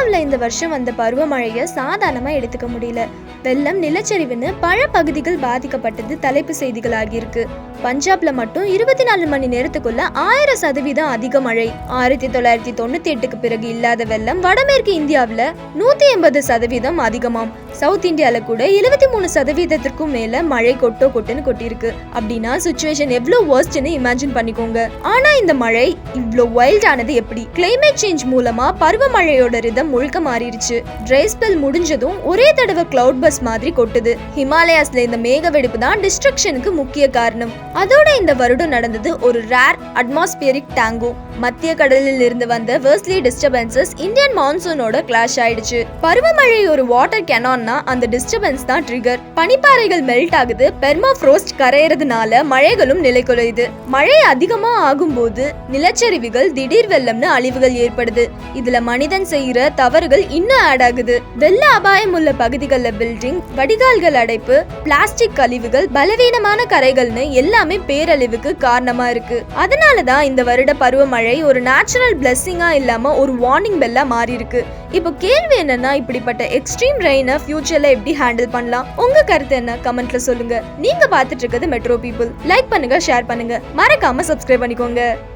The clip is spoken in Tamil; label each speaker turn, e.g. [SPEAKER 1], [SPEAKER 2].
[SPEAKER 1] இந்தியாவில் இந்த வருஷம் வந்த பருவமழையை சாதாரணமா எடுத்துக்க முடியல. வெள்ளம், நிலச்சரிவுன்னு பல பகுதிகள் பாதிக்கப்பட்டது தலைப்பு செய்திகளாகி இருக்கு. பஞ்சாப்ல மட்டும் 24 மணி நேரத்துக்குள்ள 1000% அதிக மழை. 1998க்கு பிறகு இல்லாத வெள்ளம் வடமேற்கு இந்தியாவில் 180% அதிகமாம். சவுத் இந்தியால கூட 73%க்கும் மேல மழை கொட்டுன்னு கொட்டிருக்கு. அப்படின்னா சுச்சுவேஷன் எவ்வளவு வர்ஸ்ட்னு இமேஜின் பண்ணிக்கோங்க. ஆனா இந்த மழை இவ்வளோ வைல்ட் ஆனது எப்படி? கிளைமேட் சேஞ்ச் மூலமா பருவமழையோட ரிதம் முழுக்க மாறிடுச்சு. ட்ரை ஸ்பெல் முடிஞ்சதும் ஒரே தடவை கிளவுட் பஸ் மாதிரி கொட்டுது. ஹிமாலயாஸ்ல இந்த மேக வெடிப்பு தான் டிஸ்ட்ரக்ஷனுக்கு முக்கிய காரணம். அதோட இந்த வருடம் நடந்தது ஒரு ரேர் அட்மாஸ்பியரிக் டாங்கோ. மத்திய கடலில் இருந்து வந்த வெர்ஸ்லி டிஸ்டர்பன்சஸ் இந்தியன் மான்சூனோட கிளாஷ் ஆயிடுச்சு. பருவமழை ஒரு வாட்டர் கேனான்னா அந்த டிஸ்டர்பன்ஸ் தான் ட்ரிகர். பனிப்பாறைகள் மெல்ட் ஆகுது, பெர்மாஃப்ரோஸ்ட் கரையறதுனால மழைகளும் நிலை குலையுது. மழை அதிகமா ஆகும்போது நிலச்சரிவுகள், திடீர் வெள்ளம்னு அழிவுகள் ஏற்படுது. இதுல மனிதன் செய்யற தவறுகள் இன்னும் ஆட் ஆகுது. வெள்ள அபாயம் உள்ள பகுதிகளில் பில்டிங், வடிகால்கள் அடைப்பு, பிளாஸ்டிக் கழிவுகள், பலவீனமான கரைகள்னு எல்லாமே பேரழிவுக்கு காரணமா இருக்கு. அதனாலதான் இந்த வருட பருவமழை ஒரு நேச்சுரல் பிளெஸிங்கா இல்லாம ஒரு வார்னிங் பெல்லா மாறி இருக்கு. இப்போ கேள்வி என்னன்னா, இப்படிப்பட்ட எக்ஸ்ட்ரீம் ரெயினை ஃபியூச்சர்ல எப்படி ஹேண்டில் பண்ணலாம்? உங்க கருத்து என்ன? கமெண்ட்ல சொல்லுங்க. நீங்க பார்த்துட்டு இருக்கிறது மெட்ரோ பீப்புள். லைக் பண்ணுங்க, ஷேர் பண்ணுங்க, மறக்காம சப்ஸ்கிரைப் பண்ணிக்கோங்க.